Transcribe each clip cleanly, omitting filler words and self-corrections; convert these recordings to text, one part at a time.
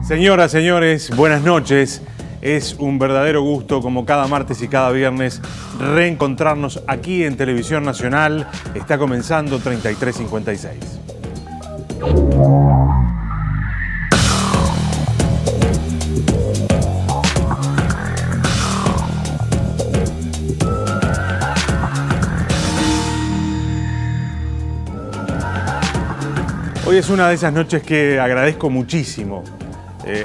Señoras, señores, buenas noches. Es un verdadero gusto, como cada martes y cada viernes, reencontrarnos aquí en Televisión Nacional. Está comenzando 3356. Hoy es una de esas noches que agradezco muchísimo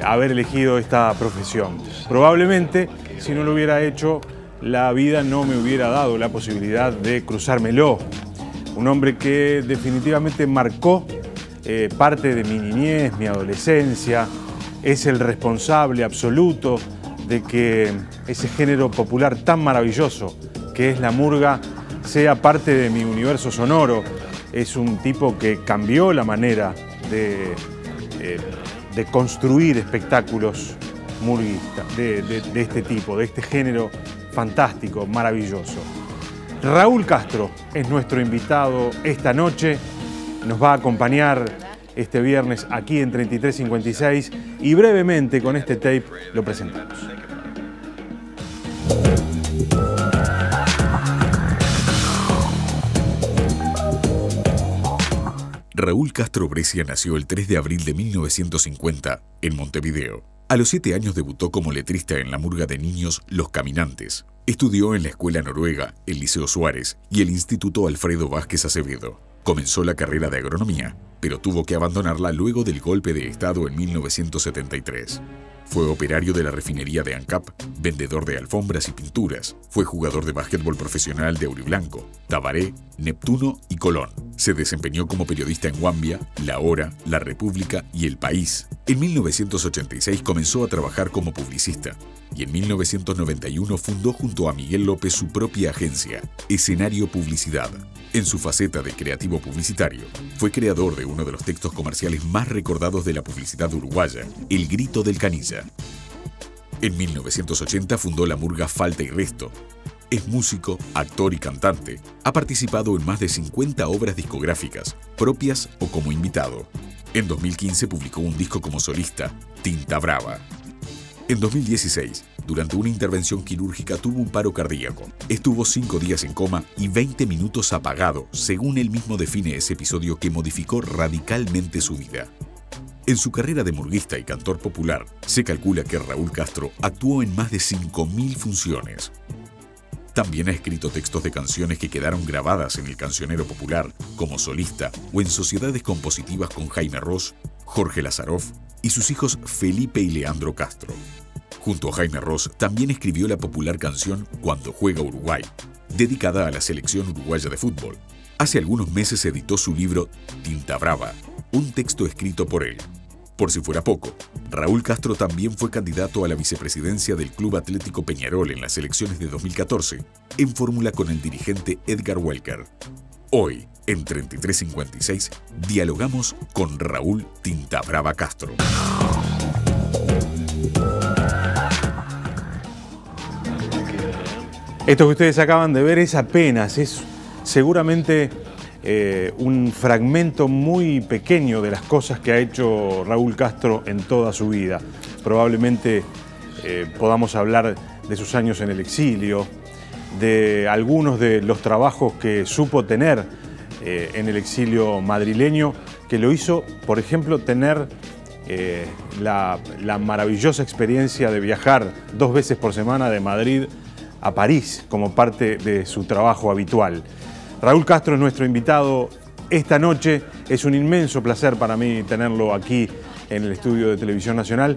haber elegido esta profesión. Probablemente, si no lo hubiera hecho, la vida no me hubiera dado la posibilidad de cruzármelo. Un hombre que definitivamente marcó parte de mi niñez, mi adolescencia, es el responsable absoluto de que ese género popular tan maravilloso que es la murga sea parte de mi universo sonoro. Es un tipo que cambió la manera de construir espectáculos murguistas de este tipo, de este género fantástico, maravilloso. Raúl Castro es nuestro invitado esta noche, nos va a acompañar este viernes aquí en 3356 y brevemente con este tape lo presentamos. Raúl Castro Brescia nació el 3 de abril de 1950 en Montevideo. A los 7 años debutó como letrista en la murga de niños Los Caminantes. Estudió en la Escuela Noruega, el Liceo Suárez y el Instituto Alfredo Vázquez Acevedo. Comenzó la carrera de agronomía, pero tuvo que abandonarla luego del golpe de Estado en 1973. Fue operario de la refinería de ANCAP, vendedor de alfombras y pinturas. Fue jugador de básquetbol profesional de Auriblanco, Tabaré, Neptuno y Colón. Se desempeñó como periodista en Guambia, La Hora, La República y El País. En 1986 comenzó a trabajar como publicista y en 1991 fundó junto a Miguel López su propia agencia, Escenario Publicidad. En su faceta de creativo publicitario, fue creador de uno de los textos comerciales más recordados de la publicidad uruguaya, El Grito del Canilla. En 1980 fundó la murga Falta y Resto. Es músico, actor y cantante. Ha participado en más de 50 obras discográficas, propias o como invitado. En 2015 publicó un disco como solista, Tinta Brava. En 2016, durante una intervención quirúrgica tuvo un paro cardíaco. Estuvo 5 días en coma y 20 minutos apagado, según él mismo define ese episodio que modificó radicalmente su vida. En su carrera de murguista y cantor popular, se calcula que Raúl Castro actuó en más de 5.000 funciones. También ha escrito textos de canciones que quedaron grabadas en el cancionero popular, como solista o en sociedades compositivas con Jaime Ross, Jorge Lazaroff y sus hijos Felipe y Leandro Castro. Junto a Jaime Ross también escribió la popular canción Cuando juega Uruguay, dedicada a la selección uruguaya de fútbol. Hace algunos meses editó su libro Tinta Brava, un texto escrito por él. Por si fuera poco, Raúl Castro también fue candidato a la vicepresidencia del Club Atlético Peñarol en las elecciones de 2014, en fórmula con el dirigente Edgar Welker. Hoy, en 3356, dialogamos con Raúl Tinta Brava Castro. Esto que ustedes acaban de ver es seguramente un fragmento muy pequeño de las cosas que ha hecho Raúl Castro en toda su vida. Probablemente podamos hablar de sus años en el exilio, de algunos de los trabajos que supo tener en el exilio madrileño, que lo hizo, por ejemplo, tener la maravillosa experiencia de viajar 2 veces por semana de Madrid a París como parte de su trabajo habitual. Raúl Castro es nuestro invitado esta noche. Es un inmenso placer para mí tenerlo aquí en el estudio de Televisión Nacional.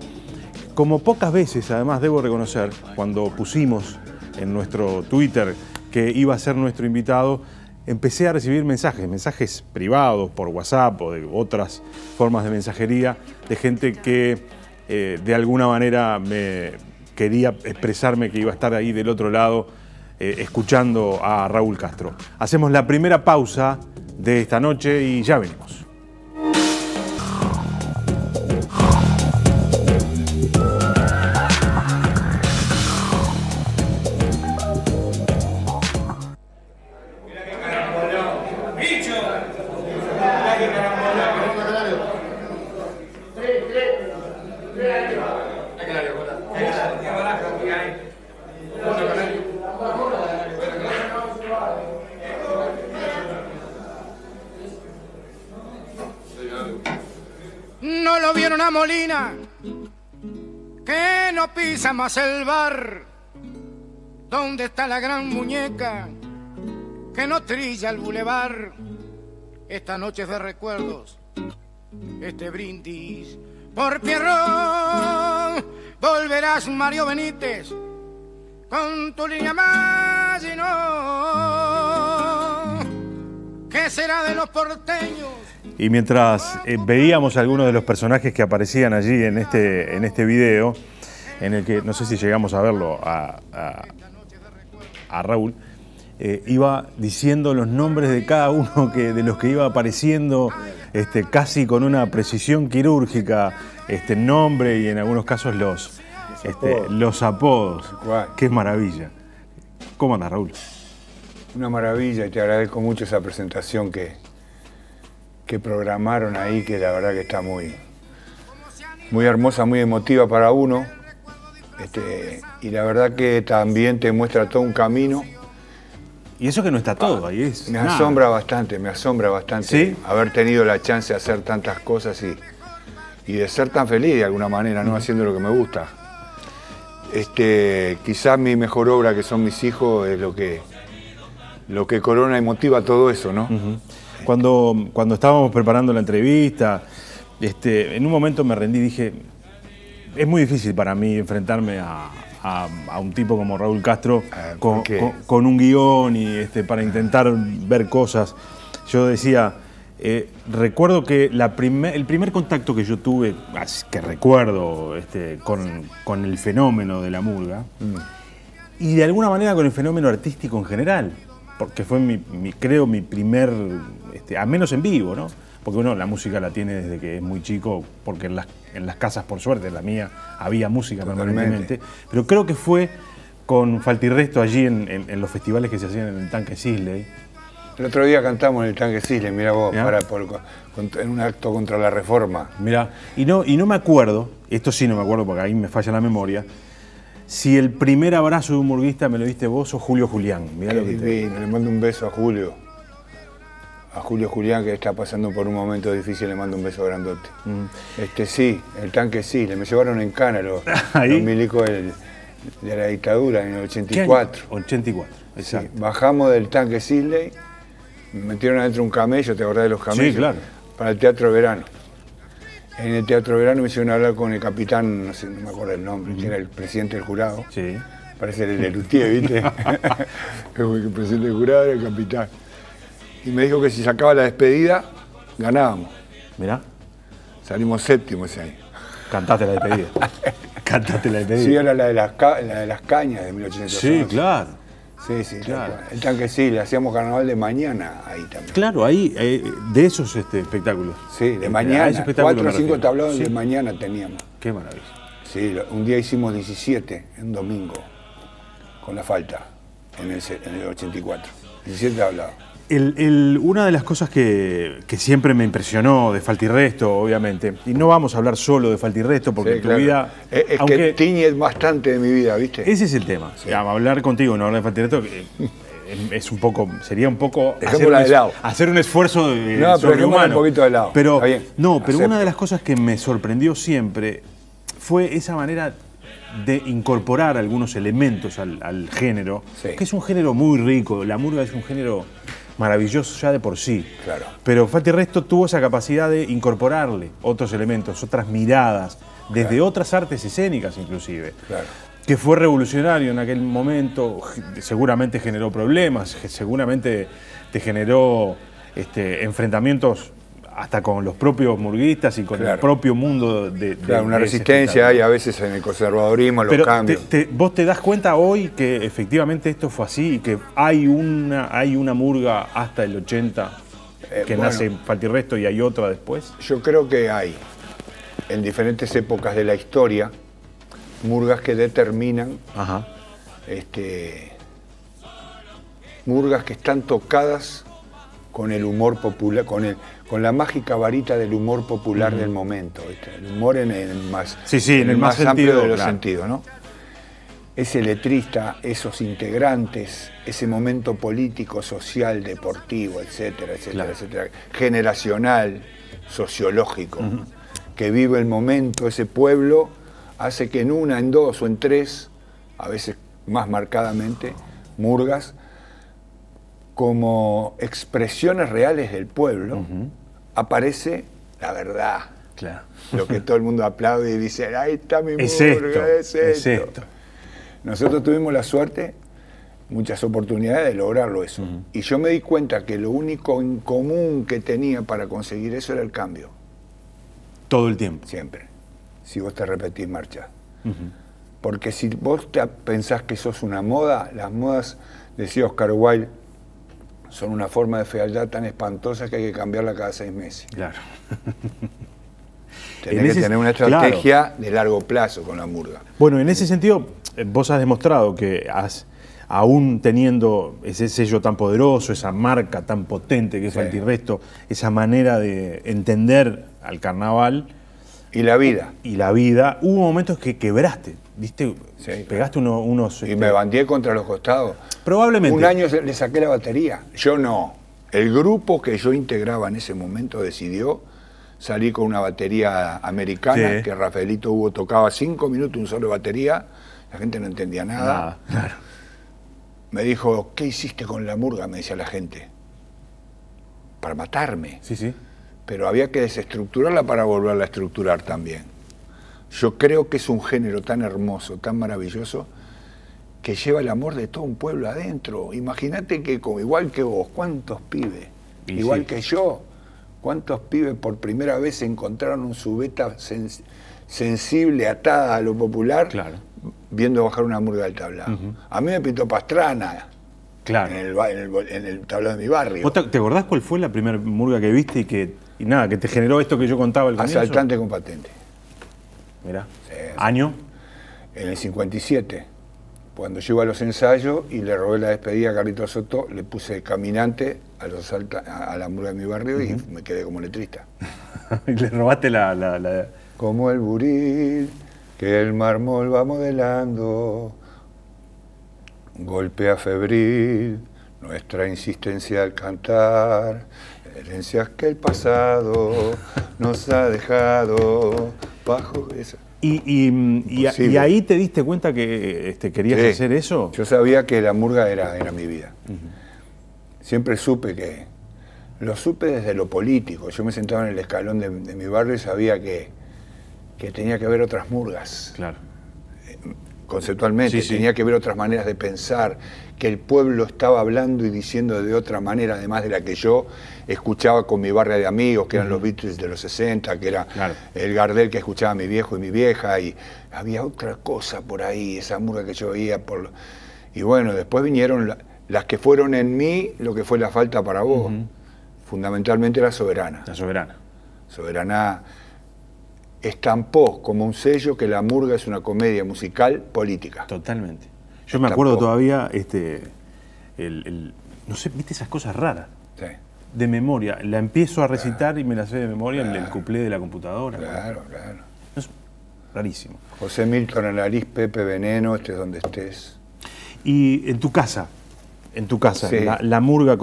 Como pocas veces, además, debo reconocer, cuando pusimos en nuestro Twitter que iba a ser nuestro invitado, empecé a recibir mensajes privados por WhatsApp o de otras formas de mensajería, de gente que de alguna manera me quería expresarme que iba a estar ahí del otro lado escuchando a Raúl Castro. Hacemos la primera pausa de esta noche y ya venimos. No lo vieron a Molina, que no pisa más el bar. ¿Dónde está la gran muñeca que no trilla el bulevar? Esta noche es de recuerdos, este brindis por Pierrón. Volverás, Mario Benítez, con tu línea Maginot. ¿Qué será de los porteños? Y mientras veíamos algunos de los personajes que aparecían allí en este video, en el que no sé si llegamos a verlo a Raúl, iba diciendo los nombres de cada uno de los que iba apareciendo, casi con una precisión quirúrgica, nombre y en algunos casos los apodos. ¡Qué maravilla! ¿Cómo andas, Raúl? Una maravilla, y te agradezco mucho esa presentación que programaron ahí, que la verdad que está muy hermosa, muy emotiva para uno. Y la verdad que también te muestra todo un camino. Y eso que no está todo ahí es. Me asombra bastante ¿Sí? Haber tenido la chance de hacer tantas cosas y de ser tan feliz de alguna manera, ¿no? Haciendo lo que me gusta. Quizás mi mejor obra, que son mis hijos, es lo que corona y motiva todo eso, ¿no? Cuando estábamos preparando la entrevista, en un momento me rendí y dije, es muy difícil para mí enfrentarme a un tipo como Raúl Castro con un guión y para intentar ver cosas. Yo decía, recuerdo que el primer contacto que yo tuve, que recuerdo, con el fenómeno de la murga, y de alguna manera con el fenómeno artístico en general, porque fue creo mi primer, al menos en vivo, ¿no? Porque uno la música la tiene desde que es muy chico, porque en las casas, por suerte, en la mía, había música permanentemente. Pero creo que fue con Falta y Resto allí en los festivales que se hacían en el Tanque Sisley. El otro día cantamos en el Tanque Sisley, mirá vos, en un acto contra la reforma. Mirá, y no me acuerdo, esto sí no me acuerdo porque ahí me falla la memoria, si el primer abrazo de un murguista me lo diste vos o Julio Julián. Mirá lo que le mando un beso a Julio. A Julio Julián, que está pasando por un momento difícil, le mando un beso grandote. Sí, el Tanque Sisley, me llevaron en cana los milicos de la dictadura en el 84. 84, exacto. Sí, bajamos del Tanque Sisley, me metieron adentro un camello, ¿te acordás de los camellos? Sí, claro. Para el Teatro de Verano. En el Teatro de Verano me hicieron hablar con el capitán, no sé, no me acuerdo el nombre, que era el presidente del jurado. Sí. Parece el Lelutier, ¿viste? El presidente del jurado era el capitán. Y me dijo que si sacaba la despedida, ganábamos. Mirá. Salimos séptimo ese año. Cantaste la despedida. Cantaste la despedida. Sí, era la de las cañas de 1811. Sí, claro. Sí, claro. El Tanque Sisley, hacíamos carnaval de mañana ahí también. Claro, ahí, de esos espectáculos. Sí, de mañana. 4 o 5 tablados de mañana teníamos. Qué maravilla. Sí, un día hicimos 17, en domingo, con la falta, en el 84. 17 tablados. Una de las cosas que siempre me impresionó de Falta y Resto, obviamente, y no vamos a hablar solo de Falta y Resto porque tu vida... Es que tiñe bastante de mi vida, ¿viste? Ese es el tema. Sí. Hablar contigo, no hablar de Falta y Resto, sería un poco hacer un esfuerzo sobrehumano. Un poquito de lado. Pero una de las cosas que me sorprendió siempre fue esa manera de incorporar algunos elementos al género, que es un género muy rico. La murga es un género maravilloso ya de por sí. Claro. Pero Falta y Resto tuvo esa capacidad de incorporarle otros elementos, otras miradas, desde otras artes escénicas inclusive. Claro. Que fue revolucionario en aquel momento, seguramente generó problemas, seguramente te generó enfrentamientos hasta con los propios murguistas y con el propio mundo de una resistencia hay a veces en el conservadurismo, los cambios. ¿Vos te das cuenta hoy que efectivamente esto fue así y que hay una murga hasta el 80 que nace en Falta y Resto y hay otra después? Yo creo que hay, en diferentes épocas de la historia, murgas que determinan, murgas que están tocadas con el humor popular, con la mágica varita del humor popular del momento, ¿viste? El humor en el más, en el más amplio sentido, de los sentidos, ¿no? Ese letrista, esos integrantes, ese momento político, social, deportivo, etcétera, etcétera, etcétera, generacional, sociológico, que vive el momento, ese pueblo, hace que en una, en dos o en tres, a veces más marcadamente, murgas, como expresiones reales del pueblo, aparece la verdad. Claro. Lo que todo el mundo aplaude y dice, ahí está mi murga, es esto. Nosotros tuvimos la suerte, muchas oportunidades de lograrlo eso. Y yo me di cuenta que lo único en común que tenía para conseguir eso era el cambio. Todo el tiempo. Siempre. Si vos te repetís marcha. Porque si vos pensás que sos una moda, las modas, decía Oscar Wilde, son una forma de fealdad tan espantosa que hay que cambiarla cada 6 meses. Claro. Tenés que tener una estrategia de largo plazo con la murga. Bueno, en ese sentido, vos has demostrado que aún teniendo ese sello tan poderoso, esa marca tan potente que es Antirresto, esa manera de entender al carnaval... Y la vida. Y la vida. Hubo momentos que quebraste, ¿viste? Pegaste unos... Y me bandié contra los costados. Probablemente. Un año le saqué la batería. Yo no. El grupo que yo integraba en ese momento decidió salir con una batería americana, que Rafaelito Hugo tocaba 5 minutos un solo de batería, la gente no entendía nada. Claro. Me dijo, ¿qué hiciste con la murga? Me decía la gente. Para matarme. Sí. Pero había que desestructurarla para volverla a estructurar también. Yo creo que es un género tan hermoso, tan maravilloso, que lleva el amor de todo un pueblo adentro. Imagínate que, igual que vos, ¿cuántos pibes? Igual que yo, ¿cuántos pibes por primera vez encontraron un subeta sensible, atada a lo popular, viendo bajar una murga del tablado? A mí me pintó Pastrana. Claro. En el tablado de mi barrio. ¿Vos te acordás cuál fue la primera murga que viste y que te generó esto que yo contaba al comienzo? Asaltante con patente. Mirá. ¿Año? En el 57. Cuando yo iba a los ensayos y le robé la despedida a Carlito Soto, le puse caminante a la murga de mi barrio y me quedé como letrista. Y le robaste la... Como el buril que el mármol va modelando, golpea febril nuestra insistencia al cantar, herencias que el pasado nos ha dejado bajo esa. ¿Y ahí te diste cuenta que querías hacer eso? Yo sabía que la murga era mi vida. Siempre supe que... Lo supe desde lo político. Yo me sentaba en el escalón de mi barrio y sabía que tenía que haber otras murgas. Claro. Conceptualmente, tenía que ver otras maneras de pensar, que el pueblo estaba hablando y diciendo de otra manera, además de la que yo escuchaba con mi barrio de amigos, que eran los Beatles de los 60, que era el Gardel que escuchaba mi viejo y mi vieja, y había otra cosa por ahí, esa murga que yo veía. Y bueno, después vinieron las que fueron en mí lo que fue la falta para vos, fundamentalmente la Soberana. La Soberana. Soberana estampó como un sello que la murga es una comedia musical política. Totalmente. Yo me acuerdo todavía, no sé, viste esas cosas raras. Sí. De memoria. La empiezo a recitar y me la sé de memoria en el cuplé de la computadora. Claro. Es rarísimo. José Milton Alariz, Pepe Veneno, estés donde estés. Y en tu casa, la murga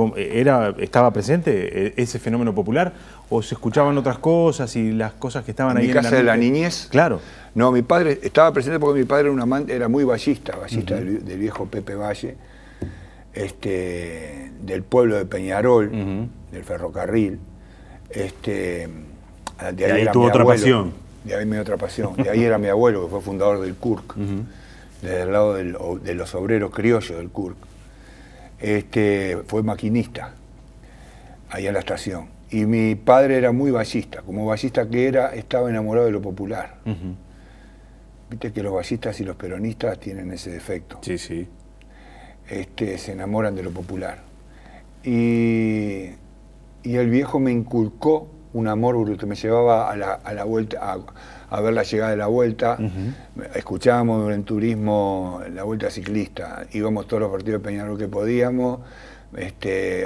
estaba presente, ese fenómeno popular, o se escuchaban otras cosas y las cosas que estaban ahí en mi casa de la niñez? Claro. No, mi padre estaba presente porque mi padre era un amante, era muy ballista del viejo Pepe Valle, del pueblo de Peñarol, del ferrocarril. De ahí tuvo otra pasión. De ahí me dio otra pasión. De ahí era mi abuelo, que fue fundador del CURC, desde el lado de los obreros criollos del CURC. Fue maquinista ahí en la estación. Y mi padre era muy ballista. Como ballista que era, estaba enamorado de lo popular. Viste que los ballistas y los peronistas tienen ese defecto. Sí. Se enamoran de lo popular. Y el viejo me inculcó un amor bruto. Me llevaba a la vuelta, a ver la llegada de la vuelta. Escuchábamos en turismo la vuelta ciclista. Íbamos todos los partidos de Peñarol que podíamos.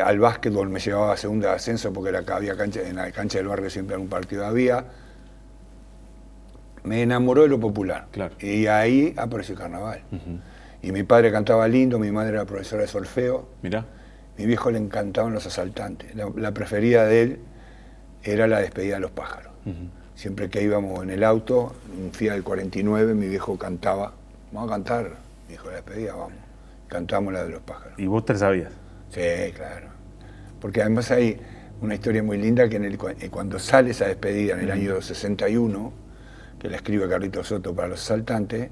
Al básquetbol me llevaba a segunda de ascenso porque había cancha, en la cancha del barrio siempre algún partido había. Me enamoró de lo popular. Claro. Y ahí apareció el carnaval. Y mi padre cantaba lindo, mi madre era profesora de solfeo. Mirá. Mi viejo le encantaban los asaltantes. La preferida de él era la despedida de los pájaros. Siempre que íbamos en el auto, un Fiat del 49, mi viejo cantaba. Vamos a cantar, me dijo, la despedida, vamos. Cantamos la de los pájaros. ¿Y vos te la sabías? Sí, claro. Porque además hay una historia muy linda que cuando sale esa despedida en el año 61, que la escribe Carlitos Soto para los asaltantes,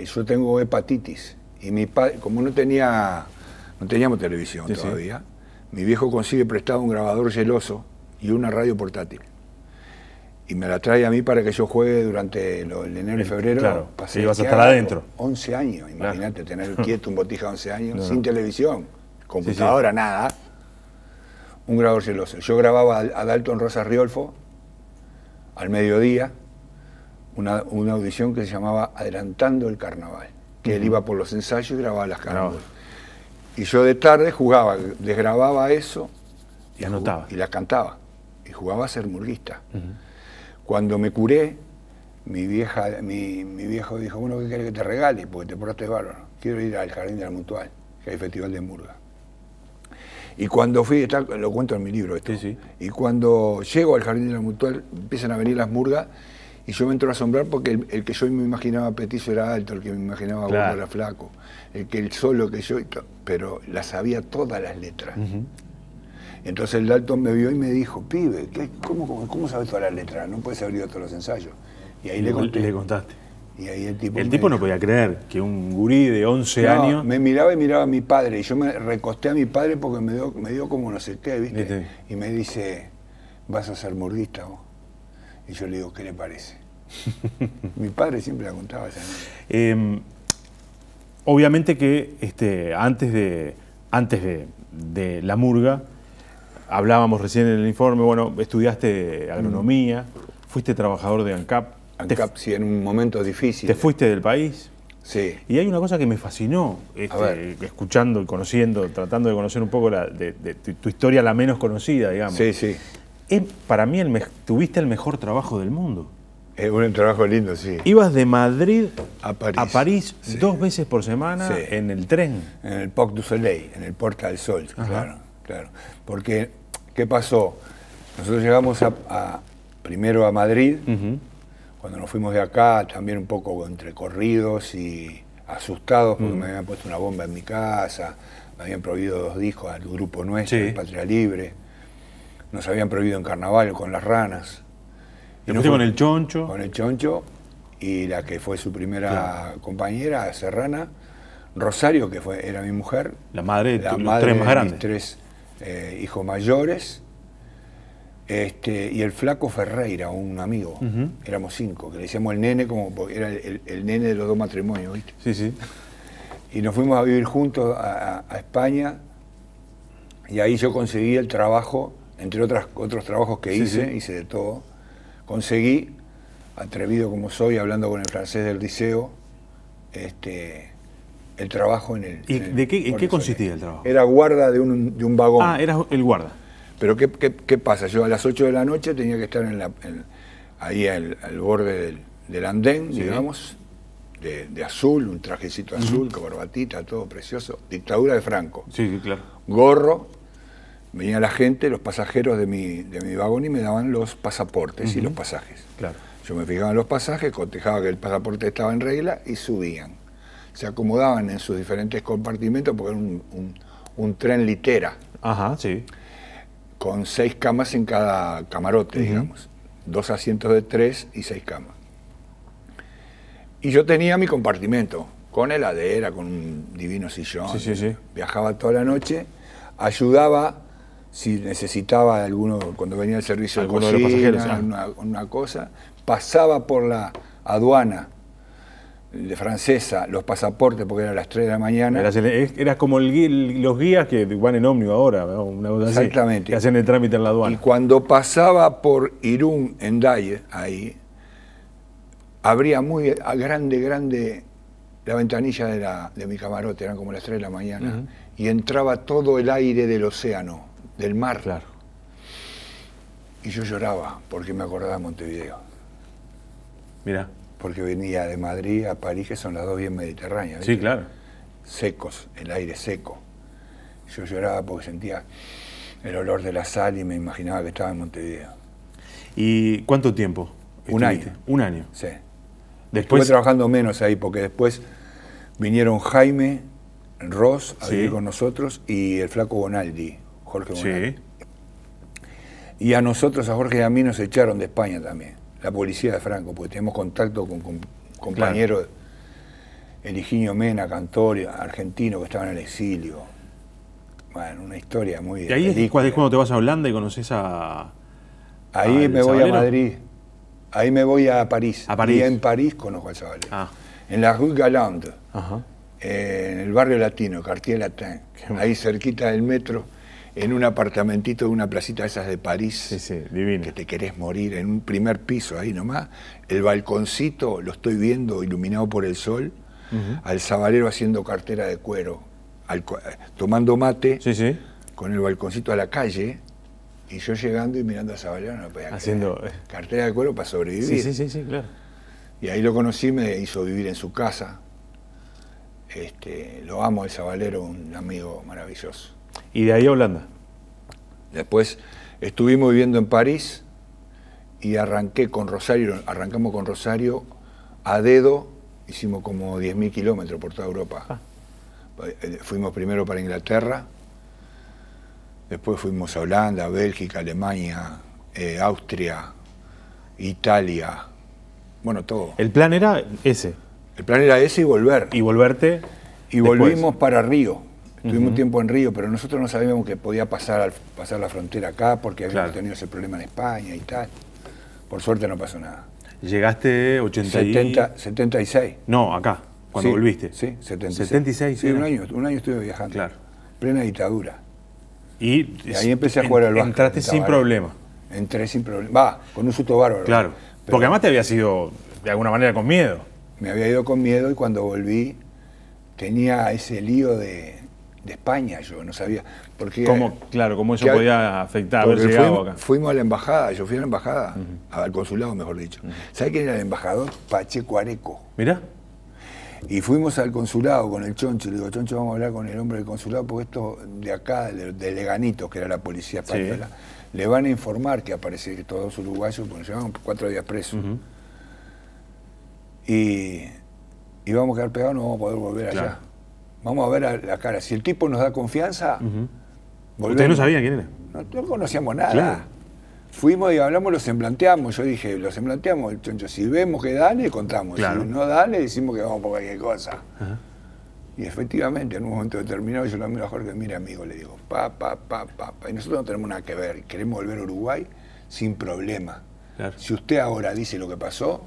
yo tengo hepatitis. Y mi padre, como no teníamos televisión todavía, mi viejo consigue prestado un grabador geloso y una radio portátil. Y me la trae a mí para que yo juegue durante el enero y febrero. Claro, pasé, ibas a estar adentro. 11 años, imagínate, tener quieto un botija 11 años, sin televisión, computadora, nada. Un grabador celoso. Yo grababa a Dalton Rosa Riolfo al mediodía una audición que se llamaba Adelantando el Carnaval, que él iba por los ensayos y grababa las carámbulas. Y yo de tarde jugaba, desgrababa eso y anotaba. Y la cantaba. Y jugaba a ser murguista. Cuando me curé, mi viejo dijo, bueno, ¿qué querés que te regale? Porque te portaste bárbaro. Quiero ir al Jardín de la Mutual, que hay festival de murga. Y cuando fui, lo cuento en mi libro esto, y cuando llego al Jardín de la Mutual, empiezan a venir las murgas, y yo me entro a asombrar porque el que yo me imaginaba petizo era alto, el que me imaginaba gordo era flaco, el solo que yo, pero las sabía todas las letras. Entonces el Dalton me vio y me dijo, pibe, ¿cómo sabes todas las letras? No puedes haber ido a todos los ensayos. Y ahí le contaste. Y ahí el tipo no podía creer que un gurí de 11 años... Me miraba y miraba a mi padre, y yo me recosté a mi padre porque me dio como no sé qué, ¿viste? Y me dice, ¿vas a ser murguista vos? Y yo le digo, ¿qué le parece? Mi padre siempre la contaba esa noche. Obviamente que antes de la murga, hablábamos recién en el informe, bueno, estudiaste agronomía, fuiste trabajador de ANCAP. ANCAP, sí, en un momento difícil. ¿Te fuiste del país? Sí. Y hay una cosa que me fascinó, escuchando y conociendo, tratando de conocer un poco de tu historia, la menos conocida, digamos. Sí, sí. Para mí tuviste el mejor trabajo del mundo. Es un trabajo lindo, sí. Ibas de Madrid a París sí. 2 veces por semana en el tren. En el Porte du Soleil, en el Porta del Sol, claro. Porque, ¿qué pasó? Nosotros llegamos primero a Madrid, cuando nos fuimos de acá, también un poco entre corridos y asustados, porque me habían puesto una bomba en mi casa, me habían prohibido 2 discos al grupo nuestro, Patria Libre, nos habían prohibido en carnaval con las ranas. ¿Y no fue con el Choncho? Con el Choncho, y la que fue su primera compañera, Serrana, Rosario, que era mi mujer. La madre de los 3 más grandes. Mis 3 hijos mayores, y el flaco Ferreira, un amigo. Éramos 5, que le decíamos el nene, como era el nene de los 2 matrimonios, ¿viste? Sí. Y nos fuimos a vivir juntos a España, y ahí yo conseguí el trabajo, entre otros trabajos que hice de todo. Conseguí, atrevido como soy, hablando con el francés del liceo, el trabajo en el... ¿Y en qué consistía el trabajo? Era guarda de un vagón. Ah, eras el guarda. Pero ¿qué pasa? Yo a las 8 de la noche tenía que estar ahí al borde del andén, digamos, de azul, un trajecito azul, corbatita, todo precioso. Dictadura de Franco. Sí, claro. Gorro. Venía la gente, los pasajeros de mi vagón, y me daban los pasaportes y los pasajes. Claro. Yo me fijaba en los pasajes, cotejaba que el pasaporte estaba en regla y subían. Se acomodaban en sus diferentes compartimentos porque era un tren litera. Ajá, sí. Con 6 camas en cada camarote, digamos. 2 asientos de 3 y 6 camas. Y yo tenía mi compartimento, con heladera, con un divino sillón. Sí. Viajaba toda la noche, ayudaba... Si necesitaba alguno, cuando venía el servicio de cocina, de los pasajeros, una cosa, pasaba por la aduana de francesa los pasaportes, porque eran las 3 de la mañana. Era como los guías que van en ómnibus ahora, ¿no? Una cosa así. Exactamente. Que hacen el trámite en la aduana. Y cuando pasaba por Irún, en Daye, ahí, abría muy grande la ventanilla de mi camarote, eran como las 3 de la mañana, y entraba todo el aire del océano, del mar. Claro. Y yo lloraba porque me acordaba de Montevideo. Mira. Porque venía de Madrid a París, que son las dos bien mediterráneas, ¿viste? Sí, claro. Secos, el aire seco. Yo lloraba porque sentía el olor de la sal y me imaginaba que estaba en Montevideo. ¿Y cuánto tiempo? Un año. Un año. Sí. Después Estuve trabajando menos ahí porque después vinieron Jaime Ross a vivir con nosotros y el flaco Bonaldi, Jorge Bonaldi. Sí. Y a nosotros, a Jorge y a mí, nos echaron de España también, la policía de Franco, porque tenemos contacto con compañeros, claro. El Higinio Mena, cantor argentino que estaba en el exilio. Bueno, una historia muy... ¿Y ahí es cuando te vas a Holanda y conoces a...? Ahí me voy a Madrid, ahí me voy a París. A París. Y en París conozco al Zabalero. Ah. En la Rue Galande, ajá. En el barrio latino, Quartier Latin, ahí cerquita del metro, en un apartamentito de una placita de esas de París. Sí, sí, divino. Que te querés morir, en un primer piso ahí nomás. El balconcito lo estoy viendo iluminado por el sol, al Zabalero haciendo cartera de cuero, tomando mate, sí, sí. Con el balconcito a la calle, y yo llegando y mirando a Zabalero, no podía haciendo cartera de cuero para sobrevivir. Sí, sí, sí, claro. Y ahí lo conocí, me hizo vivir en su casa. Lo amo, el Zabalero, un amigo maravilloso. ¿Y de ahí a Holanda? Después estuvimos viviendo en París y arrancamos con Rosario a dedo, hicimos como 10.000 kilómetros por toda Europa. Ah. Fuimos primero para Inglaterra, después fuimos a Holanda, Bélgica, Alemania, Austria, Italia, bueno, todo. ¿El plan era ese? El plan era ese y volver. ¿Y volverte? Y volvimos para Río. Estuvimos un tiempo en Río, pero nosotros no sabíamos que podía pasar la frontera acá porque habíamos tenido ese problema en España y tal. Por suerte no pasó nada. ¿Llegaste 76? No, acá, cuando volviste. Sí, 76. 76, sí, un año estuve viajando. Claro. Plena dictadura. Y ahí empecé a jugar al básquet. Entraste sin problema. Entré sin problema. Va, con un susto bárbaro. Claro. Porque además te habías ido de alguna manera con miedo. Me había ido con miedo y cuando volví tenía ese lío de España, yo no sabía. Porque, ¿Cómo eso podía afectar haber llegado acá? Fuimos a la embajada, yo fui a la embajada, al consulado mejor dicho. ¿Sabés quién era el embajador? Pacheco Areco. Mirá. Y fuimos al consulado con el Choncho, le digo, Choncho, vamos a hablar con el hombre del consulado porque esto de acá, de Leganito, que era la policía española, le van a informar que aparece todos uruguayos, porque nos llevaban 4 días presos. Y vamos a quedar pegados, no vamos a poder volver allá. Vamos a ver la cara. Si el tipo nos da confianza, volvemos. ¿Ustedes no sabían quién era? No conocíamos nada. Claro. Fuimos y hablamos, lo semblanteamos. Yo dije, lo semblanteamos, el Choncho. Si vemos que dale, contamos. Claro. Si no dale, decimos que vamos por cualquier cosa. Y efectivamente, en un momento determinado, yo lo miro a Jorge, mira, amigo, le digo, y nosotros no tenemos nada que ver. Queremos volver a Uruguay sin problema. Claro. Si usted ahora dice lo que pasó,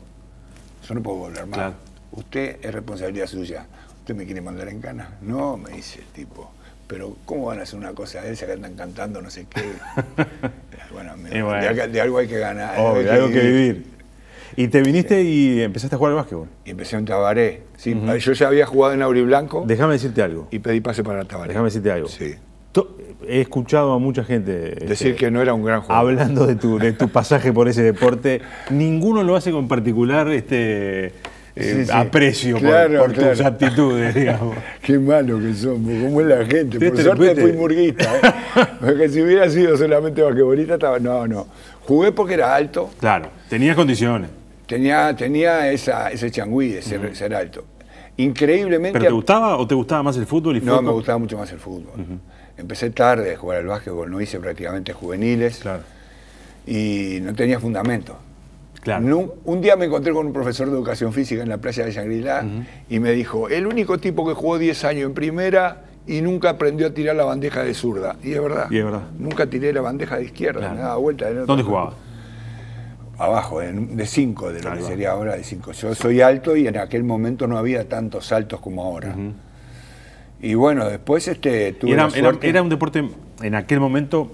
yo no puedo volver más. Claro. Usted es responsabilidad suya. ¿Usted me quiere mandar en cana? No, me dice el tipo. Pero ¿cómo van a hacer una cosa de esa que andan cantando no sé qué? Bueno, de algo hay que ganar. De algo que vivir. Y te viniste y empezaste a jugar al básquetbol. Y empecé en Tabaré. Sí, yo ya había jugado en Auriblanco. Déjame decirte algo. Y pedí pase para Tabaré. Déjame decirte algo. Sí. He escuchado a mucha gente decir que no era un gran jugador. Hablando de tu pasaje por ese deporte. Ninguno lo hace con particular aprecio por tus actitudes, digamos. Qué malo que somos, cómo es la gente. Por suerte fui murguista, porque si hubiera sido solamente basquetbolista, estaba... No. Jugué porque era alto. Claro, tenías condiciones. Tenía ese changüí de ser alto. Increíblemente... ¿Pero te gustaba o te gustaba más el fútbol y fútbol? No, me gustaba mucho más el fútbol. Empecé tarde a jugar al básquetbol, no hice prácticamente juveniles. Claro. Y no tenía fundamento. Claro. Un día me encontré con un profesor de educación física en la playa de Shangri-La y me dijo, el único tipo que jugó 10 años en primera y nunca aprendió a tirar la bandeja de zurda. Y es verdad. Nunca tiré la bandeja de izquierda, me daba vuelta. ¿Dónde jugaba? Abajo, de 5, de lo que sería ahora de 5. Yo soy alto y en aquel momento no había tantos saltos como ahora. Y bueno, después tuve era un deporte en aquel momento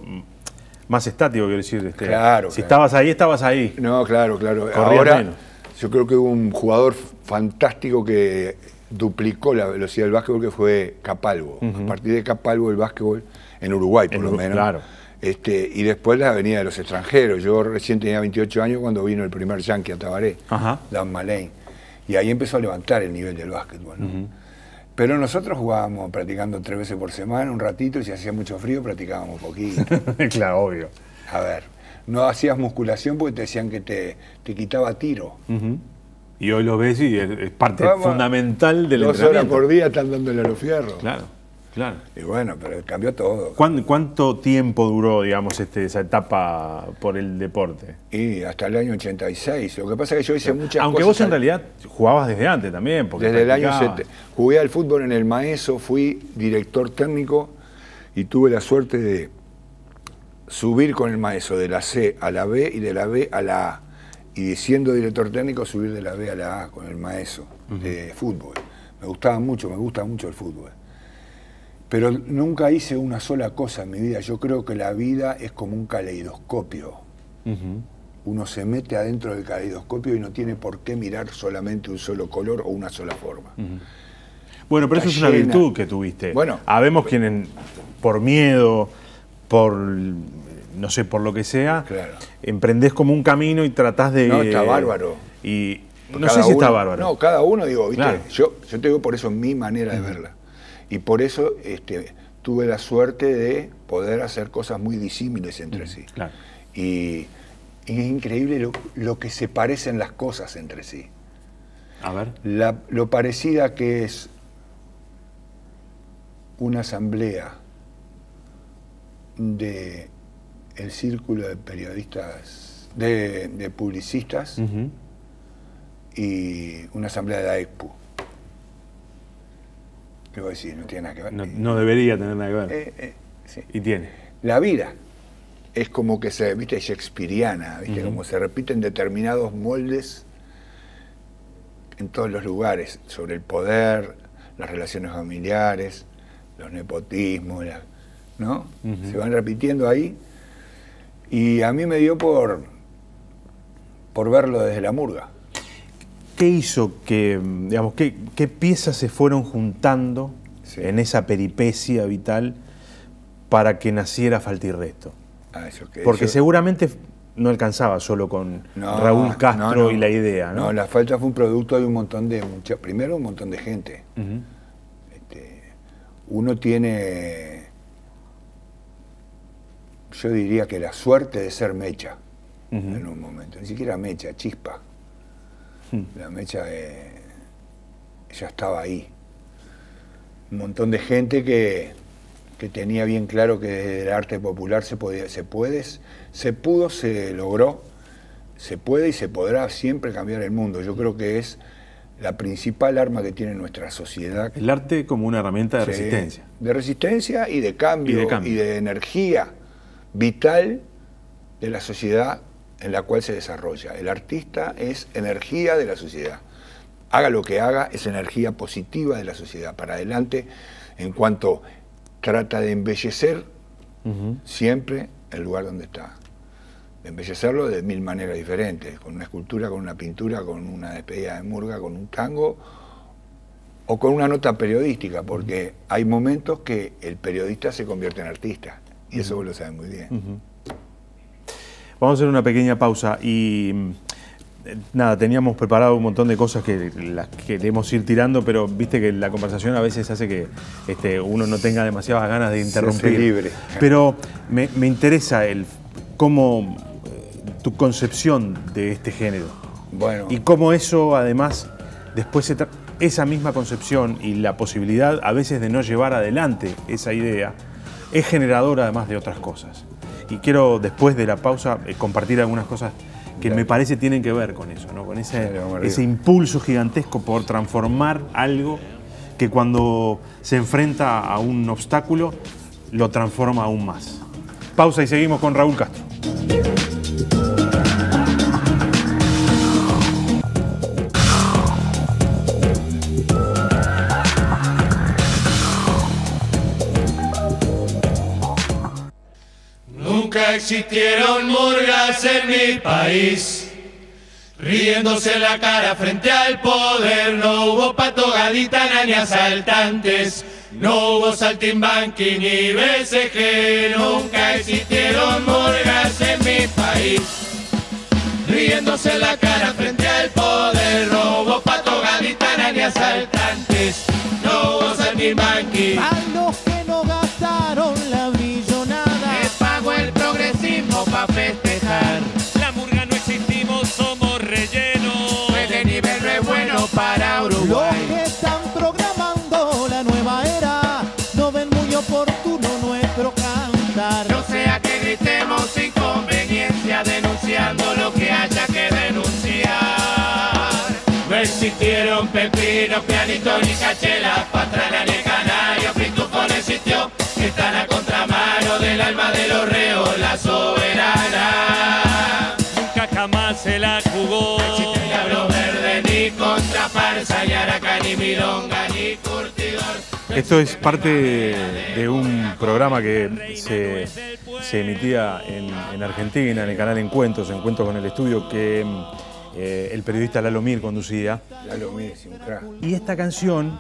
más estático, quiero decir. Claro. Si estabas ahí, estabas ahí. No, claro. Corrías ahora menos. Yo creo que hubo un jugador fantástico que duplicó la velocidad del básquetbol, que fue Capalvo. A partir de Capalvo el básquetbol, en Uruguay por lo menos. Claro. Y después la avenida de los extranjeros. Yo recién tenía 28 años cuando vino el primer yankee a Tabaré, Dan Malane. Y ahí empezó a levantar el nivel del básquetbol, ¿no? Pero nosotros jugábamos practicando 3 veces por semana, un ratito, y si hacía mucho frío practicábamos poquito. Claro, obvio. A ver, no hacías musculación porque te decían que te quitaba tiro. Y hoy lo ves y es parte fundamental del entrenamiento. 2 horas por día están dándole a los fierros. Claro, claro. Y bueno, pero cambió todo. ¿Cuánto tiempo duró, digamos, esa etapa por el deporte? Y hasta el año 86. Lo que pasa es que yo hice muchas cosas. Aunque vos en realidad jugabas desde antes también. Porque desde el año 70. Jugué al fútbol en el Maeso, fui director técnico y tuve la suerte de subir con el Maeso de la C a la B y de la B a la A. Y siendo director técnico, subir de la B a la A con el Maeso de fútbol. Me gusta mucho el fútbol. Pero nunca hice una sola cosa en mi vida. Yo creo que la vida es como un caleidoscopio. Uno se mete adentro del caleidoscopio y no tiene por qué mirar solamente un solo color o una sola forma. Bueno, pero eso es una virtud que tuviste. Bueno, habemos quienes, por miedo, por no sé, por lo que sea, emprendés como un camino y tratás de... No, está bárbaro. Y no sé si está bárbaro. No, cada uno, digo, ¿viste? Claro. Yo te digo por eso mi manera de verla. Y por eso tuve la suerte de poder hacer cosas muy disímiles entre sí. Claro. Y es increíble lo que se parecen las cosas entre sí. A ver. Lo parecida que es una asamblea de el círculo de periodistas, de publicistas, y una asamblea de la EXPU. ¿Qué voy a decir? No tiene nada que ver. No debería tener nada que ver. Sí. Y tiene. La vida es como que se, viste, shakespeariana, viste, como se repiten determinados moldes en todos los lugares, sobre el poder, las relaciones familiares, los nepotismos, ¿no? Se van repitiendo ahí. Y a mí me dio por verlo desde la murga. ¿Qué hizo que, digamos, qué piezas se fueron juntando en esa peripecia vital para que naciera Falta y Resto? Porque seguramente no alcanzaba solo con Raúl Castro y la idea, ¿no? No, La Falta fue un producto de un montón de... primero, un montón de gente. Uno tiene... Yo diría que la suerte de ser mecha en un momento. Ni siquiera mecha, chispa. La mecha ya estaba ahí. Un montón de gente que tenía bien claro que desde el arte popular se pudo, se logró, se puede y se podrá siempre cambiar el mundo. Yo creo que es la principal arma que tiene nuestra sociedad. El arte como una herramienta de resistencia. De resistencia y de cambio y de energía vital de la sociedad en la cual se desarrolla. El artista es energía de la sociedad. Haga lo que haga, es energía positiva de la sociedad. Para adelante, en cuanto trata de embellecer siempre el lugar donde está. De embellecerlo de 1000 maneras diferentes, con una escultura, con una pintura, con una despedida de murga, con un tango o con una nota periodística, porque hay momentos que el periodista se convierte en artista, y eso vos lo sabés muy bien. Vamos a hacer una pequeña pausa y nada, teníamos preparado un montón de cosas que las queremos ir tirando, pero viste que la conversación a veces hace que uno no tenga demasiadas ganas de interrumpir. Se libre. Pero me interesa cómo tu concepción de este género. Bueno. Y cómo eso además después esa misma concepción y la posibilidad a veces de no llevar adelante esa idea es generadora además de otras cosas. Y quiero después de la pausa compartir algunas cosas que me parece tienen que ver con eso, ¿no? Con ese impulso gigantesco por transformar algo que cuando se enfrenta a un obstáculo lo transforma aún más. Pausa y seguimos con Raúl Castro. Nunca existieron murgas en mi país, Riéndose la cara frente al poder, no hubo pato, gaditana ni asaltantes, no hubo saltimbanqui ni BCG, nunca existieron murgas en mi país. Riéndose la cara frente al poder, no hubo pato, gaditana ni asaltantes, no hubo saltimbanqui. A los que no gastaron la millonada, les pagó el progresismo pa' festejar. La murga no existimos, somos relleno. Este nivel no es bueno para Uruguay. los que están programando la nueva era no ven muy oportuno nuestro cantar. No sea que gritemos sin conveniencia, denunciando lo que haya que denunciar. No existieron pepinos, pianitos ni cachelas, pastrana ni canario, pitufo no existió. Están a contramano del alma de los reos, la soberana. Nunca jamás se la jugó. No existe diablo verde, ni contrafarsa, ni araca, ni milonga, ni curtidor. Esto es parte de un programa que se emitía en Argentina, en el canal Encuentros con el Estudio, que el periodista Lalo Mir conducía. Lalo Mir es un crack. Y esta canción,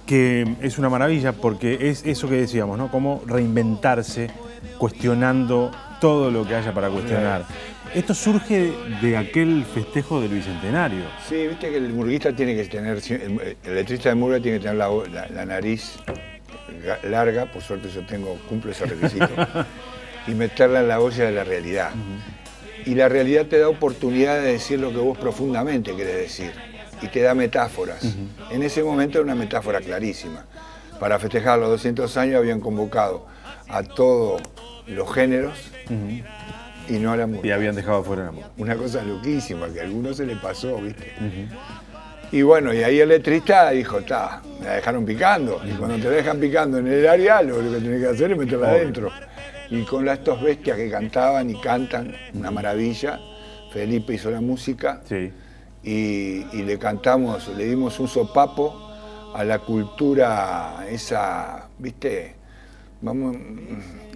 que es una maravilla porque es eso que decíamos, ¿no? Cómo reinventarse cuestionando todo lo que haya para cuestionar. Esto surge de aquel festejo del Bicentenario. Sí, viste que el murguista tiene que tener, el letrista de murga tiene que tener la nariz larga, por suerte yo cumplo ese requisito, y meterla en la olla de la realidad. Y la realidad te da oportunidad de decir lo que vos profundamente querés decir, y te da metáforas. En ese momento era una metáfora clarísima. Para festejar los 200 años habían convocado a todos los géneros, y no a la murga. Y habían dejado fuera la murga. Una cosa loquísima, que a algunos se le pasó, ¿viste? Y bueno, y ahí el letrista dijo, está, me la dejaron picando. Y cuando te dejan picando en el área, lo que tenés que hacer es meterla adentro. Y con estos bestias que cantaban y cantan, una maravilla, Felipe hizo la música, sí. y le cantamos, le dimos un sopapo a la cultura esa, ¿viste? Vamos,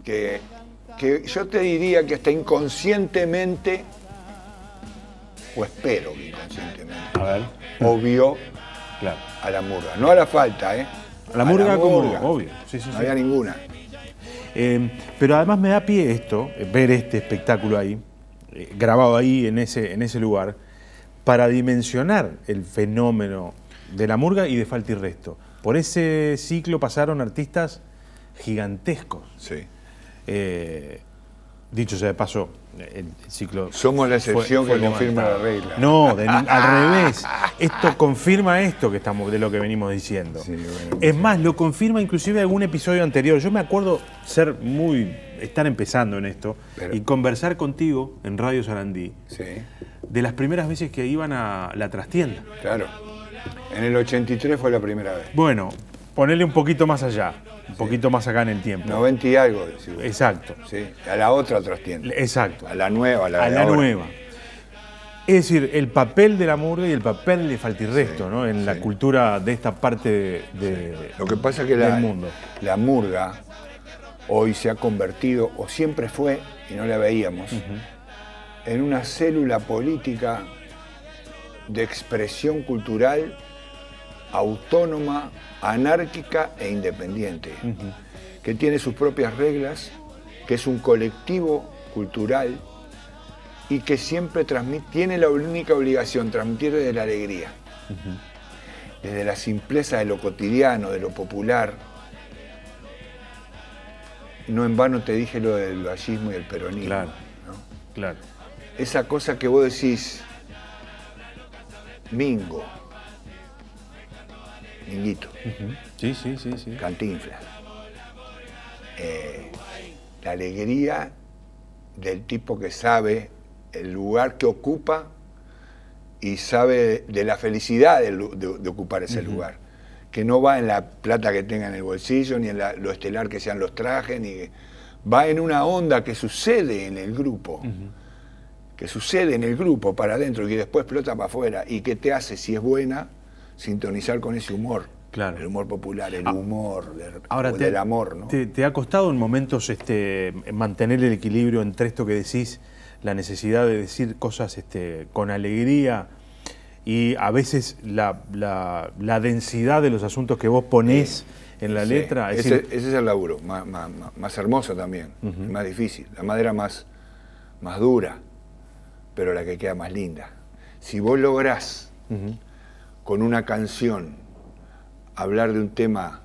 que yo te diría que hasta inconscientemente, o espero que inconscientemente, obvió a la murga. No a la falta, ¿eh? A la murga como obvio. Sí, no había ninguna. Pero además me da pie esto, ver este espectáculo ahí, grabado ahí en ese lugar, para dimensionar el fenómeno de la murga y de Falta y Resto. Por ese ciclo pasaron artistas gigantescos. Sí. Dicho sea de paso, el ciclo... Somos la excepción que confirma la regla. No, al revés. Esto confirma esto de lo que venimos diciendo. Sí, bueno, es más, lo confirma inclusive algún episodio anterior. Yo me acuerdo estar empezando en esto y conversar contigo en Radio Sarandí de las primeras veces que iban a la trastienda. Claro. En el 83 fue la primera vez. Bueno, ponele un poquito más allá. Un poquito más acá en el tiempo. 90 y algo, decimos. Exacto. Sí, a la otra trastienda. Exacto. A la nueva, a la nueva. Es decir, el papel de la murga y el papel de Falta y Resto, ¿no? En la cultura de esta parte Lo que pasa es que del mundo. La murga hoy se ha convertido, o siempre fue, y no la veíamos, en una célula política de expresión cultural autónoma, anárquica e independiente, que tiene sus propias reglas, que es un colectivo cultural y que siempre tiene la única obligación, transmitir desde la alegría, desde la simpleza de lo cotidiano, de lo popular. No en vano te dije lo del vallismo y el peronismo. Claro, ¿no? Claro. Esa cosa que vos decís, Mingo, Minguito, sí. Cantinflas, la alegría del tipo que sabe el lugar que ocupa y sabe de la felicidad de ocupar ese lugar, que no va en la plata que tenga en el bolsillo, ni en lo estelar que sean los trajes, va en una onda que sucede en el grupo, que sucede en el grupo para adentro y que después explota para afuera y que te hace, si es buena, sintonizar con ese humor. Claro. El humor popular, el humor del amor, ¿no? ¿Te ha costado en momentos mantener el equilibrio entre esto que decís, la necesidad de decir cosas con alegría y a veces la densidad de los asuntos que vos ponés en la letra. Ese es el laburo, más hermoso también, más difícil. La madera más dura, pero la que queda más linda. Si vos lográs con una canción hablar de un tema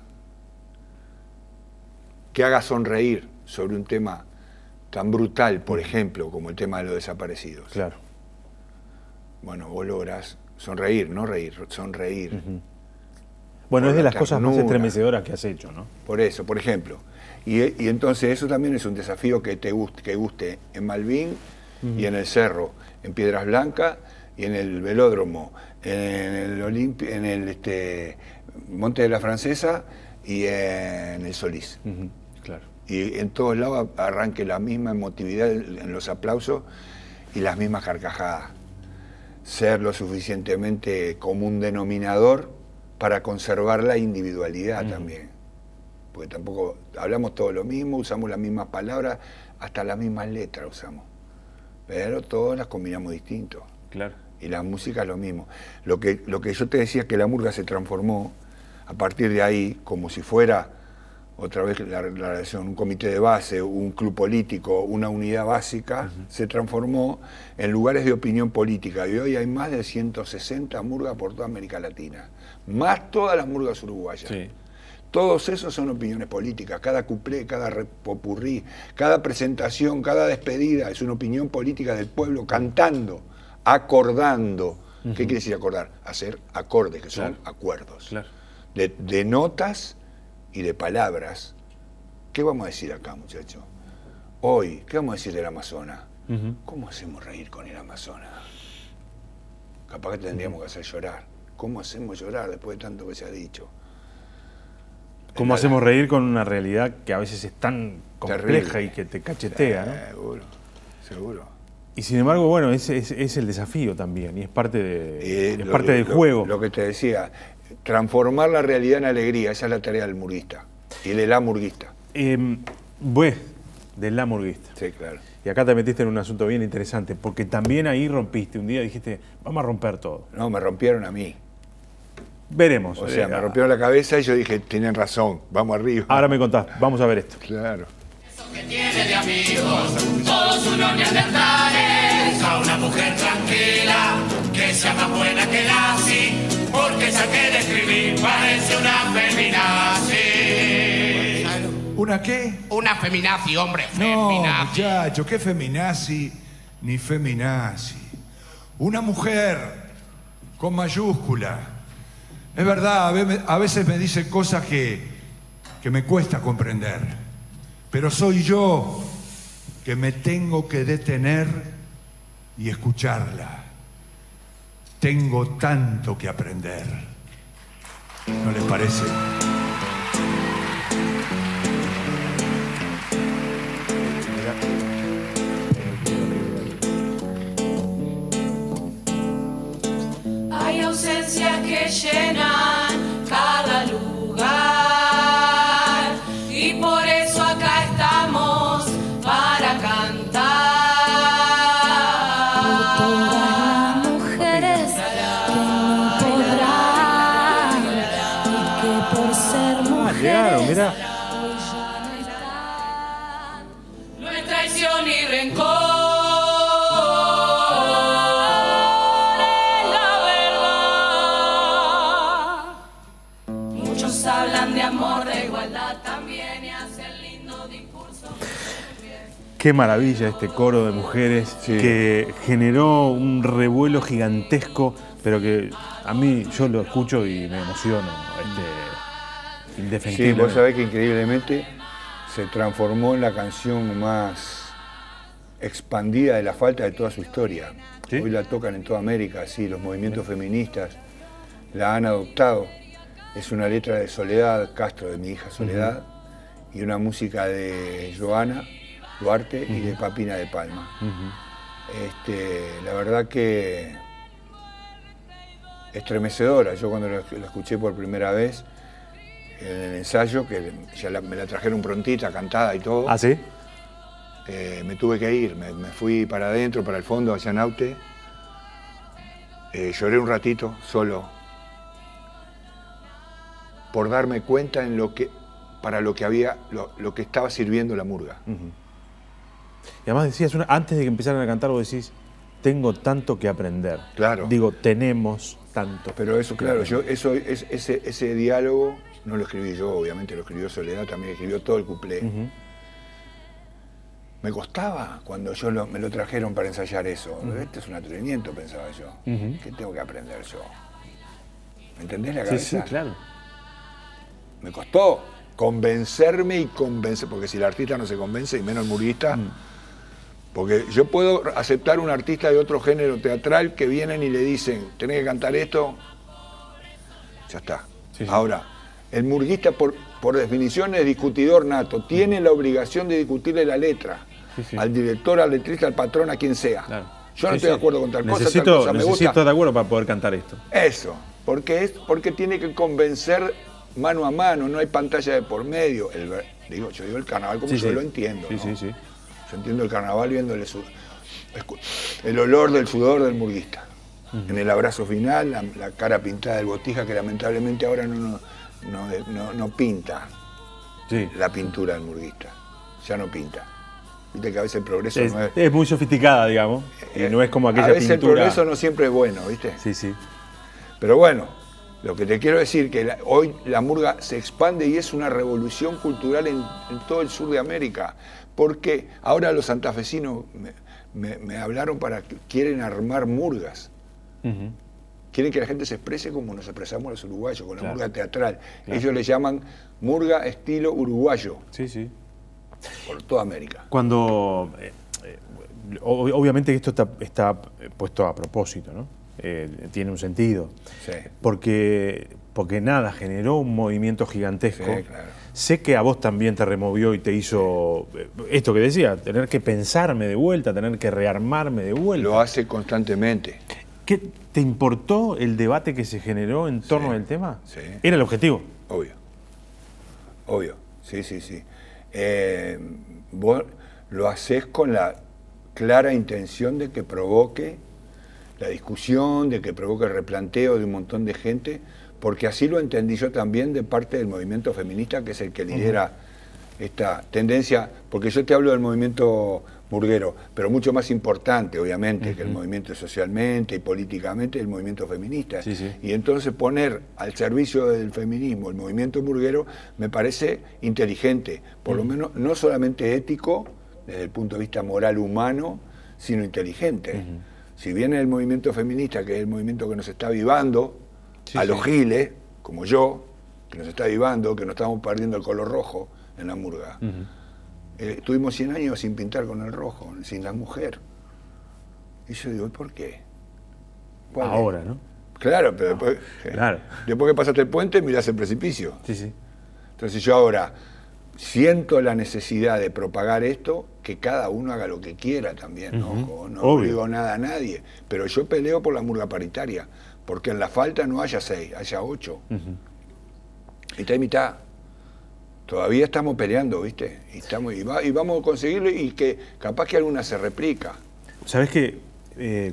que haga sonreír sobre un tema tan brutal, por ejemplo, como el tema de los desaparecidos. Claro. Bueno, vos lográs sonreír, no reír, sonreír. Bueno, es de las cosas más estremecedoras que has hecho, ¿no? Por eso, por ejemplo. Y entonces eso también es un desafío que guste en Malvin y en el Cerro, en Piedras Blancas y en el Velódromo, en el Monte de la Francesa y en el Solís. Claro. Y en todos lados arranque la misma emotividad en los aplausos y las mismas carcajadas. Ser lo suficientemente común denominador para conservar la individualidad también. Porque tampoco hablamos todo lo mismo, usamos las mismas palabras, hasta las mismas letras usamos. Pero todas las combinamos distinto. Claro. Y la música es lo mismo. Lo que yo te decía, que la murga se transformó a partir de ahí, como si fuera otra vez la relación, un comité de base, un club político, una unidad básica, se transformó en lugares de opinión política. Y hoy hay más de 160 murgas por toda América Latina, más todas las murgas uruguayas. Sí. Todos esos son opiniones políticas, cada cuplé, cada popurrí, cada presentación, cada despedida es una opinión política del pueblo cantando, acordando. ¿Qué quiere decir acordar? Hacer acordes, que son acuerdos. Claro. De notas y de palabras. ¿Qué vamos a decir acá, muchachos? Hoy, ¿qué vamos a decir del Amazonas? ¿Cómo hacemos reír con el Amazonas? Capaz que tendríamos que hacer llorar. ¿Cómo hacemos llorar después de tanto que se ha dicho? ¿Cómo hacemos reír con una realidad que a veces es tan compleja y que te cachetea? ¿No? Seguro. Y sin embargo, bueno, es el desafío también y es parte del juego. Lo que te decía, transformar la realidad en alegría, esa es la tarea del murguista y de la murguista. De la murguista. Sí, claro. Y acá te metiste en un asunto bien interesante, porque también ahí rompiste, un día dijiste, vamos a romper todo. No, me rompieron a mí. Veremos. O sea, me rompieron la cabeza y yo dije, tienen razón, vamos arriba. Ahora me contás, vamos a ver esto. Claro. Eso que tiene de amigos, todos unos neandertales, a una mujer tranquila, que sea más buena que nazi, porque esa que describir parece una feminazi. ¿Una qué? Una feminazi, hombre, No, feminazi. muchacho, qué feminazi ni feminazi. Una mujer con mayúscula. Es verdad, a veces me dice cosas que me cuesta comprender. Pero soy yo que me tengo que detener y escucharla. Tengo tanto que aprender. ¿No les parece? Hay ausencias que llenan cada lugar y por eso acá estamos para cantar. Por todas las mujeres que no podrán y que por ser mujeres llegaron, mirá. hoy ya no están. No es traición ni rencor. Qué maravilla este coro de mujeres que generó un revuelo gigantesco, pero que a mí yo lo escucho y me emociono, indefectible. Sí, vos sabés que increíblemente se transformó en la canción más expandida de La Falta de toda su historia. ¿Sí? Hoy la tocan en toda América, sí, los movimientos feministas la han adoptado. Es una letra de Soledad Castro, de mi hija Soledad, y una música de Joana Duarte y de Papina de Palma. La verdad que estremecedora. Yo cuando la escuché por primera vez en el ensayo, que ya me la trajeron prontita, cantada y todo. ¿Ah, sí? me tuve que ir, me fui para adentro, para el fondo, hacia Naute. Lloré un ratito, solo, por darme cuenta en lo que estaba sirviendo la murga. Y además decías, antes de que empezaran a cantar, vos decís, tengo tanto que aprender. Claro. Digo, tenemos tanto. Pero eso, claro, ese diálogo no lo escribí yo, obviamente lo escribió Soledad, también escribió todo el cuplé. Me costaba cuando me lo trajeron para ensayar eso. Este es un atrevimiento, pensaba yo. ¿Qué tengo que aprender yo? ¿Me entendés la cabeza? Sí, claro. Me costó convencerme y convencer, porque si el artista no se convence, y menos el murguista, porque yo puedo aceptar un artista de otro género teatral que vienen y le dicen, tenés que cantar esto, ya está. Sí. Ahora, el murguista por definición es discutidor nato, tiene la obligación de discutirle la letra al director, al letrista, al patrón, a quien sea. Claro. Yo no estoy de acuerdo con tal cosa, me gusta. Necesito estar de acuerdo para poder cantar esto. Eso, porque tiene que convencer mano a mano, no hay pantalla de por medio. Yo digo el carnaval como yo lo entiendo. ¿No? Yo entiendo el carnaval viendo el olor del sudor del murguista. En el abrazo final, la cara pintada del Botija, que lamentablemente ahora no pinta la pintura del murguista. Ya no pinta. Viste que a veces el progreso no es... Es muy sofisticada, digamos, y no es como aquella pintura... A veces el progreso no siempre es bueno, ¿viste? Sí. Pero bueno, lo que te quiero decir que hoy la murga se expande y es una revolución cultural en todo el sur de América. Porque ahora los santafesinos me hablaron quieren armar murgas. Quieren que la gente se exprese como nos expresamos los uruguayos, con la murga teatral. Claro. Ellos le llaman murga estilo uruguayo. Sí. Por toda América. Cuando... obviamente esto está puesto a propósito, ¿no? Tiene un sentido. Sí. Porque nada, generó un movimiento gigantesco. Sí, claro. Sé que a vos también te removió y te hizo esto que decía, tener que pensarme de vuelta, tener que rearmarme de vuelta. Lo hace constantemente. ¿Qué te importó el debate que se generó en torno al tema? Sí. ¿Era el objetivo? Obvio. Sí. Vos lo hacés con la clara intención de que provoque la discusión, de que provoque el replanteo de un montón de gente, porque así lo entendí yo también de parte del movimiento feminista, que es el que lidera esta tendencia, porque yo te hablo del movimiento murguero, pero mucho más importante, obviamente, que el movimiento socialmente y políticamente, el movimiento feminista. Y entonces poner al servicio del feminismo el movimiento murguero me parece inteligente, por lo menos no solamente ético, desde el punto de vista moral humano, sino inteligente. Si viene el movimiento feminista, que es el movimiento que nos está avivando, los giles, como yo, que nos está avivando, que nos estamos perdiendo el color rojo en la murga. Estuvimos 100 años sin pintar con el rojo, sin la mujer. Y yo digo, ¿y por qué? Ahora, ¿no? Claro, pero después que pasaste el puente, mirás el precipicio. Entonces yo ahora siento la necesidad de propagar esto, que cada uno haga lo que quiera también, ¿no? No digo nada a nadie, pero yo peleo por la murga paritaria, porque en la falta no haya 6, haya 8. Mitad y mitad. Todavía estamos peleando, ¿viste? Y vamos a conseguirlo, y que capaz que alguna se replica. ¿Sabés que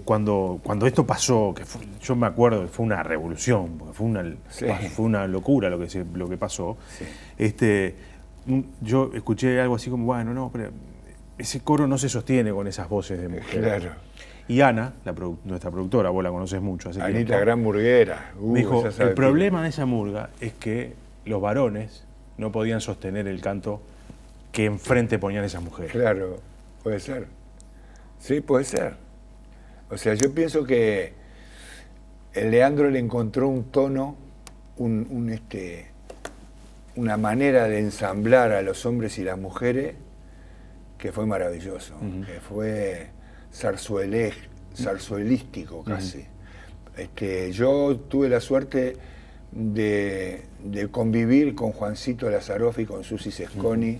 cuando esto pasó, yo me acuerdo que fue una revolución, porque fue una locura lo que pasó, yo escuché algo así como, bueno, no, pero ese coro no se sostiene con esas voces de mujer. Claro. Y Ana, nuestra productora, vos la conoces mucho. Así Anita, que gran murguera. Me dijo, el problema de esa murga es que los varones no podían sostener el canto que enfrente ponían esas mujeres. Claro, puede ser. Sí, puede ser. O sea, yo pienso que el Leandro le encontró un tono, una manera de ensamblar a los hombres y las mujeres que fue maravilloso, que fue zarzuelístico casi. Yo tuve la suerte de convivir con Juancito Lazaroff y con Susi Sesconi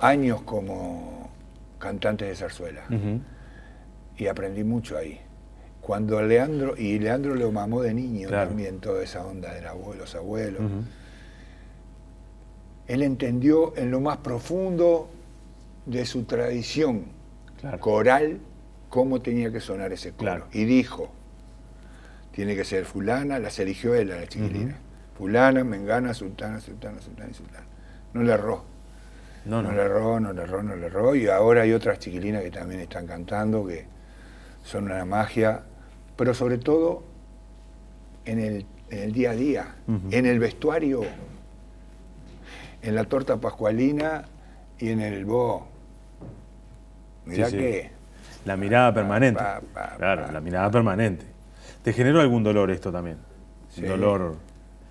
años como cantantes de zarzuela. Y aprendí mucho ahí. Cuando Leandro lo mamó de niño también, toda esa onda de los abuelos. Él entendió en lo más profundo de su tradición Claro. coral cómo tenía que sonar ese coro. Claro. Y dijo, tiene que ser fulana, las eligió él a la chiquilina. Fulana, mengana, sultana, sultana, sultana y sultana. No le erró. No le erró. Y ahora hay otras chiquilinas que también están cantando, que son una magia, pero sobre todo en el día a día, en el vestuario, en la torta pascualina y en el bo. Mirá Sí, sí. que... La mirada permanente. Claro, la mirada permanente. ¿Te generó algún dolor esto también? Sí. Un dolor,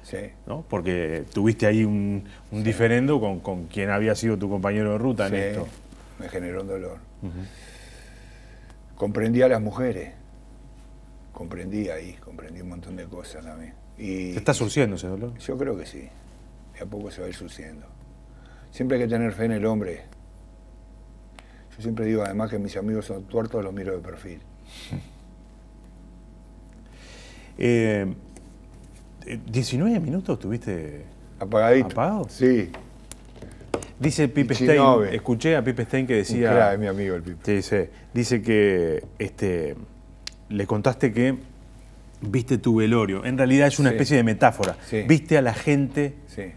Sí. ¿no? Porque tuviste ahí un diferendo con quien había sido tu compañero de ruta en Sí, esto. me generó un dolor. Comprendí a las mujeres. Comprendí un montón de cosas también. Y ¿Te está surciendo ese dolor? yo creo que sí. De a poco se va a ir surciendo. Siempre hay que tener fe en el hombre. Yo siempre digo, además, que mis amigos son tuertos, los miro de perfil. 19 minutos tuviste ¿Apagadito? apagado. Sí. Dice Pipe 19. Stein, escuché a Pipe Stein que decía... Un crack, es mi amigo el Pipe. Sí, sí. Dice que le contaste que viste tu velorio. En realidad es una Sí. especie de metáfora. Sí. Viste a la gente Sí.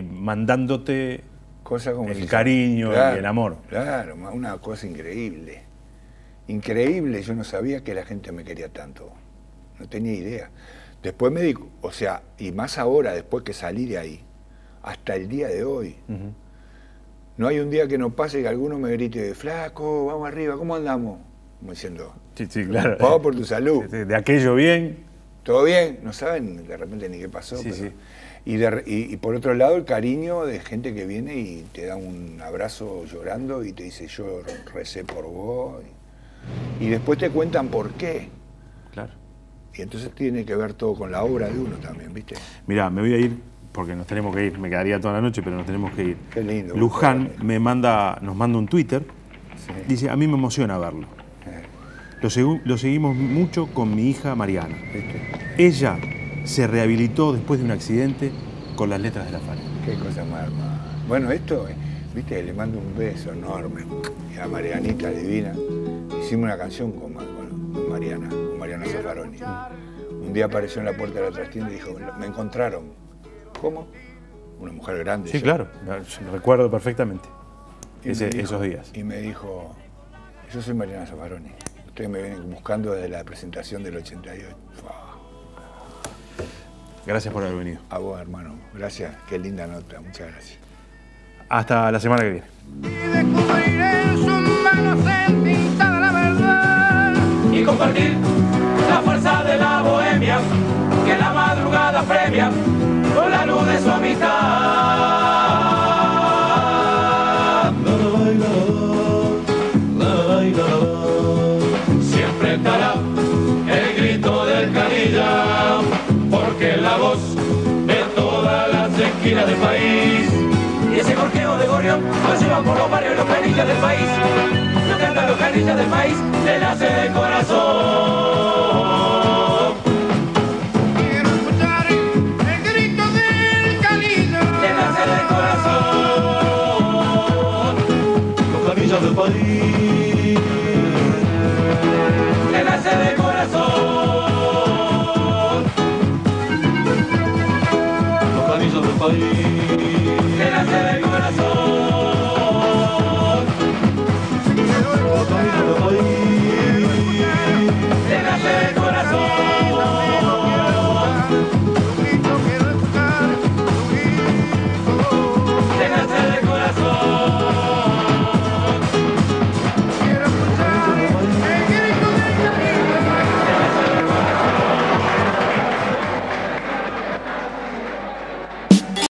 mandándote Cosa como el si- cariño Claro, y el amor. Claro, una cosa increíble. Increíble, yo no sabía que la gente me quería tanto. No tenía idea. Después me di, o sea, y más ahora, después que salí de ahí, hasta el día de hoy. No hay un día que no pase que alguno me grite, flaco, vamos arriba, ¿cómo andamos? Como diciendo, Sí, sí, claro. vamos por tu salud. De aquello bien. ¿Todo bien? No saben de repente ni qué pasó. Sí, pero- sí. Y por otro lado, el cariño de gente que viene y te da un abrazo llorando y te dice, yo recé por vos. Y después te cuentan por qué. Claro. Y entonces tiene que ver todo con la obra de uno también, ¿viste? Mirá, me voy a ir porque nos tenemos que ir. Me quedaría toda la noche, pero nos tenemos que ir. Qué lindo. Luján nos manda un Twitter. Sí. Dice, a mí me emociona verlo. Lo seguimos mucho con mi hija Mariana. ¿Viste? Ella se rehabilitó después de un accidente con las letras de la Fania. Qué cosa más hermosa. Bueno, esto, ¿viste? Le mando un beso enorme a Marianita divina. Hicimos una canción con Mariana Zaffaroni. Un día apareció en la puerta de la trastienda y dijo, me encontraron. ¿Cómo? Una mujer grande. Sí, yo. claro. Recuerdo perfectamente Y me dijo- esos días. Y me dijo, yo soy Mariana Zaffaroni. Ustedes me vienen buscando desde la presentación del 88. Fua. Gracias por haber venido. A vos, hermano. Gracias. Qué linda nota. Muchas gracias. Hasta la semana que viene. Descubrir en sus manos entintada la verdad. Y compartir la fuerza de la bohemia que la madrugada premia con la luz de su amistad. Siempre estará el grito del canilla, porque es la voz de todas las esquinas del país. Y ese gorjeo de gorrión lo llevan por los barrios y los canillas del país. Lo cantan los canillas del país, le nace del corazón.